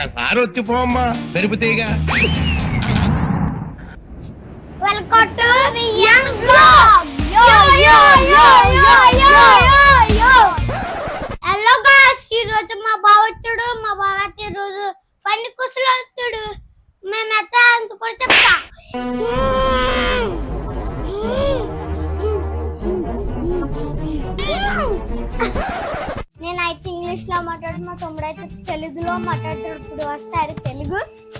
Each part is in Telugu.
ఒకసారి వచ్చిపోమ్మా పెరుగుతాయిగా. Welcome to young blog. Hello guys, ఈ రోజు మా బావ వచ్చాడు. మా బావ అయితే ఈ రోజు ఫన్నీ కుసలు వస్తాడు. మేమైతే అంత కూడా చెప్తా. నేనైతే ఇంగ్లీష్ లో మాట్లాడు, మా తమ్ముడు అయితే తెలుగులో మాట్లాడతాడు. ఇప్పుడు వస్తాడు తెలుగు.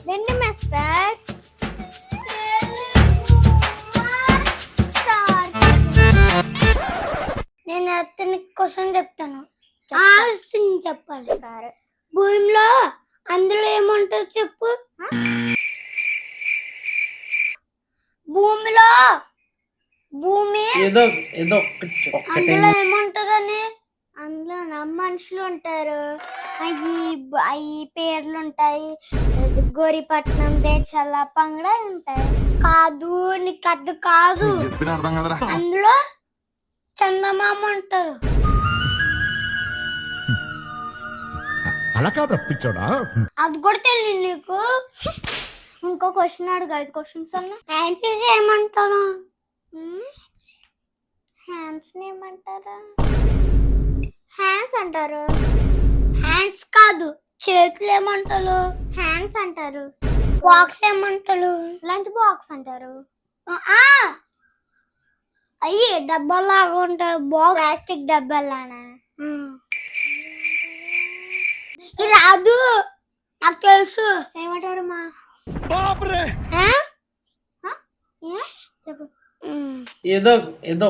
రండి మాస్టర్. నేను అతని క్వశ్చన్ చెప్తాను, చెప్పాలి. సరే, భూమిలో అందులో ఏముంటుంది చెప్పు. భూమిలో భూమి అందులో ఏముంటదని. అందులో మనుషులు ఉంటారు, అవి పేర్లు ఉంటాయి. గోరిపట్నం, దేశాల పంగడ ఉంటాయి. కాదు, నీకు అది కాదు. అందులో చందమామ ఉంటారు. అలా కాదు పిచ్చోడా, అది కూడా తెలియదు నీకు. ఇంకో క్వశ్చన్ అడుగు. 5 క్వశ్చన్స్ అన్నా. హ్యాండ్స్ ఏమంటారు? హ్యాండ్స్ ఏమంటారా? హ్యాండ్స్ అంటారు. హ్యాండ్స్ కాదు, చేతులు ఏమంటారు? హ్యాండ్స్ అంటారు. బాక్స్ ఏమంటారు? లంచ్ బాక్స్ అంటారు. అయ్యి డబ్బాలాగా ఉంటాయి, బాక్స్ ప్లాస్టిక్ డబ్బాలానా. ఇది రాదు, నాకు తెలుసు. ఏమంటారు మా ఏదో ఏదో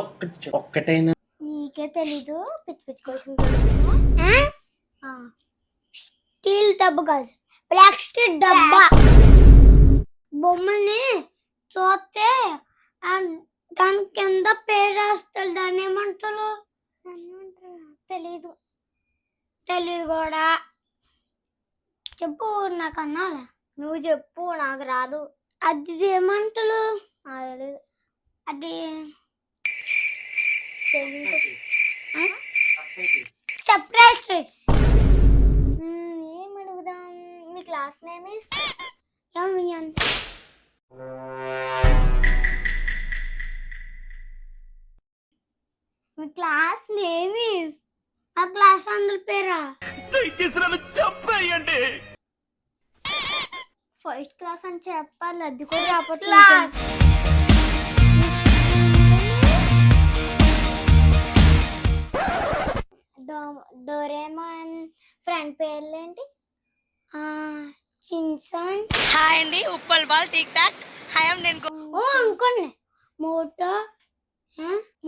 ఒక్కటైనా నీకే తెలీదు. పిచ్చి పిచ్చి క్వశ్చన్. స్టీల్ డబ్బా కాదు, ప్లాస్టిక్ డబ్బా. బొమ్మల్ని చూస్తే దాని కింద పేరు రాస్తారు. దాన్ని ఏమంటారు? తెలీదు. తెలీదు కూడా. చెప్పు, నాకు అన్నారా? నువ్వు చెప్పు, నాకు రాదు. అది ఏమంటారు? తెలీదు. అది సర్ప్రైజెస్. ఏం అడుగుదాం? మీ క్లాస్ నేమ్ ఇస్ మీ క్లాస్ నేమ్ ఇస్. ఆ క్లాస్ అందరి పేరా? చెప్పేయండి. ఫస్ట్ క్లాస్ అని చెప్పాలి, అది కూడా రాకపోతే. డోరేమాన్ ఫ్రెండ్ పేర్లేంటి? చిన్సాన్. హాయ్ అండి, Uppal ball tick tock. Hi నేను అనుకోండి. మోటో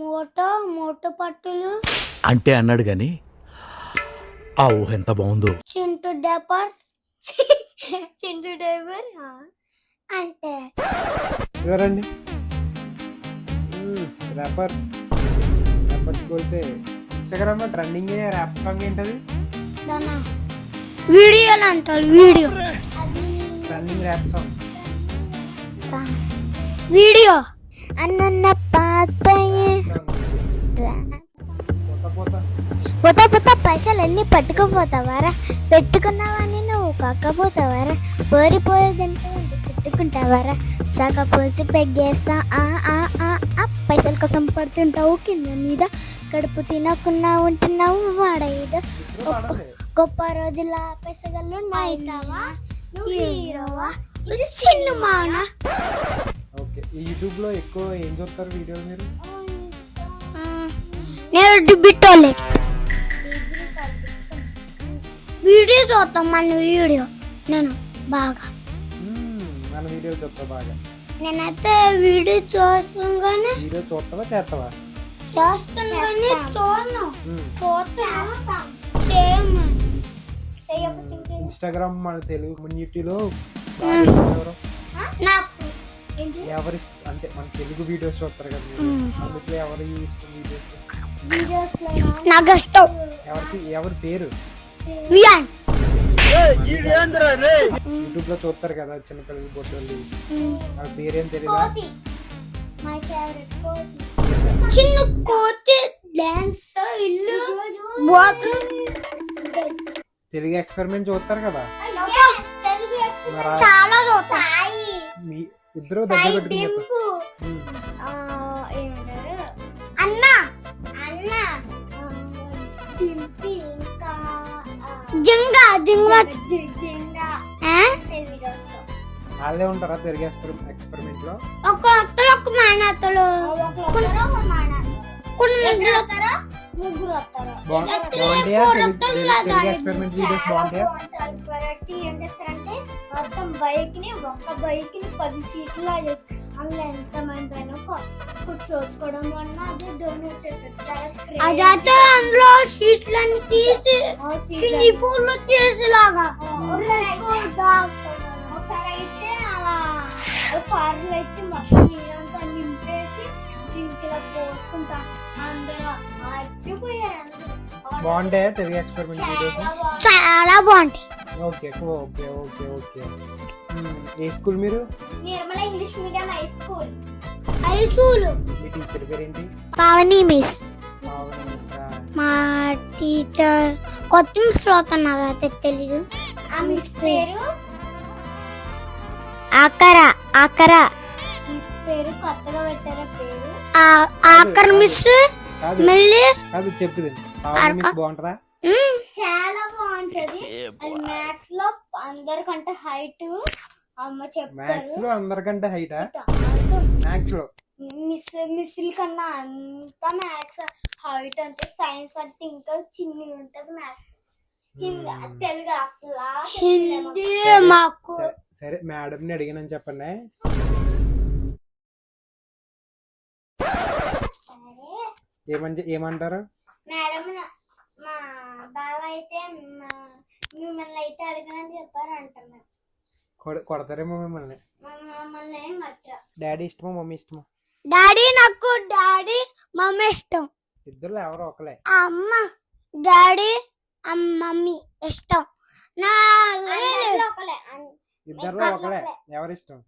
మోటో మోటో పట్టులు అంటే అన్నాడు గాని ఆ ఊహ ఎంత బాగుందో. చింటూ డేపర్. చింటూ డేపర్ అంటే ఎవరండి? ర్యాపర్స్. ర్యాపర్స్ పోతే ఇన్స్టాగ్రామ్ లో ట్రెండింగ్ ర్యాప్ సాంగ్ ఏంటది? దానా వీడియోలు అంటారు. Video trending rap song. Video అన్న పాతయ్యే. పోతా పోతా పైసలు అన్ని పట్టుకుపోతావారా? పెట్టుకున్నావని నువ్వు కాకపోతావారా? పోరిపోయేదంటే చుట్టుకుంటావారా? పోసి పెగ్గేస్తా. పైసల కోసం పడుతుంటావు కింద మీద. కడుపు తినకున్నా ఉంటున్నావు వాడేదో. గొప్ప రోజుల పైసగల్లో నాయితావా? నువ్వు హీరోవా? ఇది సినిమానా? ఓకే, ఈ యూట్యూబ్ లో ఎక్కువ ఏం చూస్తారు వీడియోలు మీరు? నేను బిట్టోలే వీడియో చూస్తాం. మన వీడియో నేను బాగా మన వీడియోలు చూస్తా బాగా. నేనైతే వీడియో చూస్తాను కానీ వీడియో చూస్తావా చేస్తావా? చేస్తాను కానీ చూడను. ఇన్స్టాగ్రామ్ మన తెలుగు కమ్యూనిటీలో ఎవరి అంటే మన తెలుగు వీడియోస్ చూస్తారు కదా, అందులో ఎవరి ఇష్టం వీడియోస్? నాకు ఇష్టం. ఎవరి పేరు? యూట్యూబ్ లో చూస్తారు కదా చిన్నపిల్లలు బొడ్డోళ్ళు, వాళ్ళ పేరేం తెలియదు. చిన్న కోతి డాన్స్ ఇల్లు తెలుగు ఎక్స్పెరిమెంట్ చూస్తారు కదా. చాలా చూస్తా. సాయి, మీ ఇద్దరు దగ్గర సాయి పెట్టుకుని చెప్పండి. డింపు, ఉమ్. ఏమంటారు అన్న అన్న డింపి, ఇంకా జింగా జింగా జింగా వాళ్ళే ఉంటారా తిరిగి ఎక్స్పెరిమెంట్ లో? ఒకరు ఒక మేనత్తలు, కొన్ని ముగ్గురు వస్తారు. బాగుంటాయా తిరిగి ఎక్స్పెరిమెంట్ వీడియోస్ బాగుంటాయా? ఏం చేస్తారంటే మొత్తం బైక్ ని 10 సీట్లు చేస్తారు. అందులో ఎంత మంది అయినా కూర్చోచుకోవడం వల్ల అదే డొనేట్ చేస్తారు. అదైతే అందులో సీట్లన్నీ తీసి ఫోన్ లో చేసేలాగా ఒకసారి అయితే అలా పార్లు అయితే మొత్తం నీళ్ళంతా నింపేసి డ్రింక్లా పోసుకుంటా అందరూ మర్చిపోయారు. బాగుంటాయా తిరిగి ఎక్స్పెరిమెంట్ వీడియోస్? చాలా బాగుంటాయి. Okay okay okay okay. ఏ స్కూల్ మీరు? Nirmala English medium high school. మీ టీచర్ పేరు ఏంటి? పావని మిస్. పావని మిస్. మా టీచర్ కొత్త మిస్ అవుతున్నారు అయితే తెలీదు. ఆ మిస్ పేరు ఆకరా. మిస్ పేరు కొత్తగా పెట్టారా పేరు ఆకర్ మిస్. మళ్ళీ అది చెప్పుది. పావని మిస్ బాగుంటారా? చాలా బాగుంటది. మ్యాథ్స్ లో అందరికంటే హైట్ అమ్మ చెప్తారు. మ్యాథ్స్ లో అందరికంటే హైటా? మ్యాథ్స్ లో మిస్సుల కన్నా అంత మ్యాథ్స్ హైట్ అంతే. సైన్స్ అంటే ఇంకా చిన్నగా ఉంటది. మ్యాథ్స్ తెలుగు అసలు హిందీ మాకు. సరే మేడం ని అడిగినని చెప్పండి. ఏమంటారు మేడం? మా బావ అయితే మిమ్మల్ని అయితే అడిగినని చెప్పారు అంటున్నారు. కొడతారేమో మిమ్మల్ని. ఏం కట్టరా. డాడీ ఇష్టమా మమ్మీ ఇష్టమా? డాడీ నాకు డాడీ మమ్మీ ఇష్టం. ఇద్దరు ఎవరో ఒకలే. అమ్మ డాడీ మమ్మీ ఇష్టం. నా ఇద్దరు ఒకలే. ఎవరి ఇష్టం?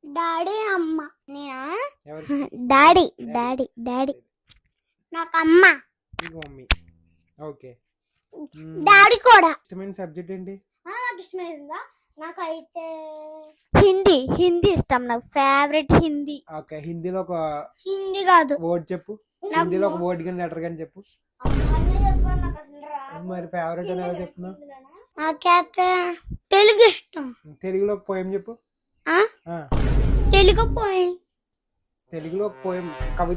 డాడీ అమ్మ. నేనా? ఎవరి డాడీ డాడీ డాడీ. నాకు అమ్మ. నీకు మమ్మీ. ఓకే. డాడీ కూడా. ఇష్టమైన సబ్జెక్ట్ ఏంటి? నాకు ఇష్టమైందా? నాకైతే హిందీ ఇష్టం. నాకు ఫేవరెట్ హిందీ. ఓకే. హిందీలో ఒక హిందీ కాదు వర్డ్ చెప్పు. హిందీలో ఒక వర్డ్ కానీ లెటర్ కానీ చెప్పు. మరి ఫేవరెట్ అని ఎలా చెప్తున్నావు? నాకైతే తెలుగు ఇష్టం. తెలుగులో ఒక పోయం చెప్పు. తెలుగు పోయం. తెలుగులో ఒక పోయం కవి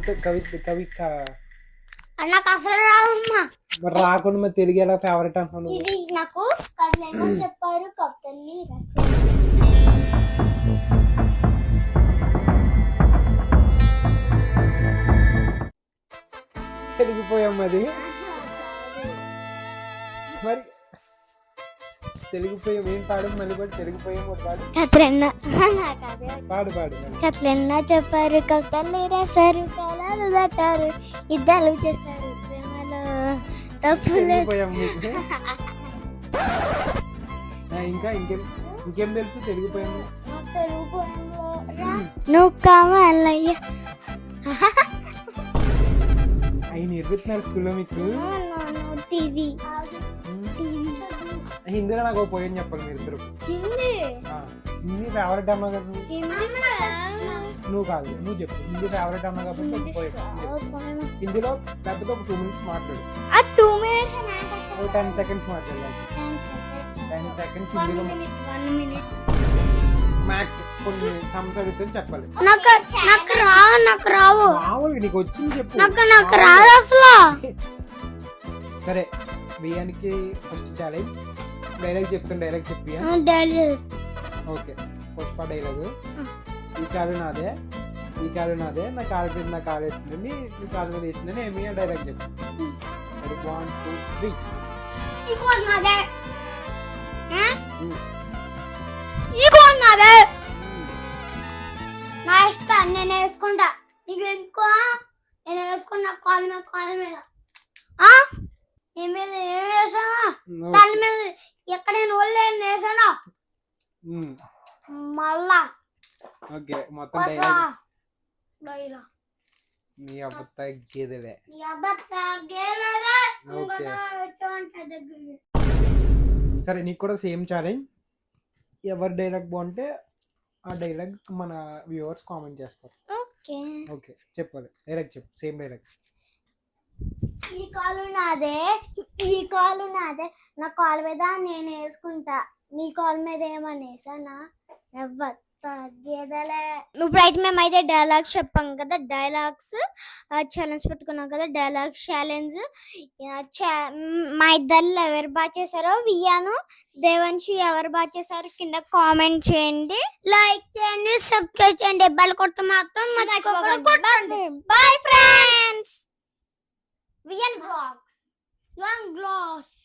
నాకు అసలు రావమ్మా. మరి రాకుండా మరి తెలుగు ఎలా ఫేవరెట్ అంటున్నాను? ఇది నాకు కవిలో చెప్పారు, కవితల్ని రాశారు. తెలుగు పోయం అది. మరి తెలుగు పోయం ఏం పాడు? మళ్ళీ పాడు. తెలుగు పోయం ఒకటి పాడు. పాడు. కథలెన్నో చెప్పారు, కవితల్ని రాశారు, కళలు దాటారు, యుద్ధాలు చేశారు, ప్రేమలో తప్పులు. పోయం ఇంకా ఇంకేం తెలుసు తెలుగు పోయం? తెలుగు పోయంలో నువ్వు కావాలయ్యా అవి నేర్పిస్తున్నారు స్కూల్లో మీకు? టీవీ. హిందీలో నాకు ఒక పోయం చెప్పాలి మీరు ఇద్దరు. హిందీ ఫేవరెట్ అమ్మా కదా నువ్వు కాదు, నువ్వు చెప్పు. హిందీ ఫేవరెట్ అమ్మా కాబట్టి ఒక పోయం. హిందీలో పెద్దగా ఒక 2 minutes మాట్లాడు. 10 seconds మాట్లాడాలి. 10 seconds హిందీలో. 1 minute. మ్యాథ్స్ కొన్ని సంవత్సరాలు చెప్పాలి. నాకు రావు. నీకు వచ్చింది చెప్పు. నాకు రాదు అసలు. సరే బియ్యానికి ఫస్ట్ ఛాలెంజ్. డైలాగ్ చెప్తాను. డైలాగ్ చెప్పి. ఓకే. పుష్ప డైలాగ్. ఈ కాలు నాదే, ఈ కాలు నాదే, నా కాలు మీద నా కాలు వేస్తుందని, నీ కాలు మీద వేసిందని ఏమి డైలాగ్ చెప్పు. 1 2 3. నా ఇష్టం, నేను వేసుకుంటా. నీకు ఎందుకో? నేను వేసుకున్నా కాలు మీద. ఏం వేసానా? దాని మీద ఎక్కడ నేను ఒళ్ళేని వేసానా? మళ్ళా ఓకే. మొత్తం డైలాగ్. నీ అబ్బత్త గేదెలే. సరే నీకు కూడా సేమ్ ఛాలెంజ్. ఎవరి డైలాగ్ బాగుంటే ఆ డైలాగ్ మన వ్యూవర్స్ కామెంట్ చేస్తారు. ఓకే. ఓకే చెప్పాలి, డైలాగ్ చెప్పు, సేమ్ డైలాగ్. ఈ కాలు నాదే, ఈ కాలు నాదే, నా కాలు మీద నేను వేసుకుంటా, నీ కాలు మీద ఏమని వేసానా ఎవ్వరు తగ్గేదలే. ఇప్పుడైతే మేమైతే డైలాగ్స్ చెప్పాం కదా, డైలాగ్స్ ఛాలెంజ్ పెట్టుకున్నాం కదా, డైలాగ్ ఛాలెంజ్. మా ఇద్దరు ఎవరు బాగా చేశారో, వియాను దేవంశి ఎవరు బాగా చేశారో కింద కామెంట్ చేయండి, లైక్ చేయండి, సబ్స్క్రైబ్ చేయండి, బెల్ కొట్టు మాత్రం మర్చిపోకండి. Bye friends. వియన్ బ్లాగ్స్.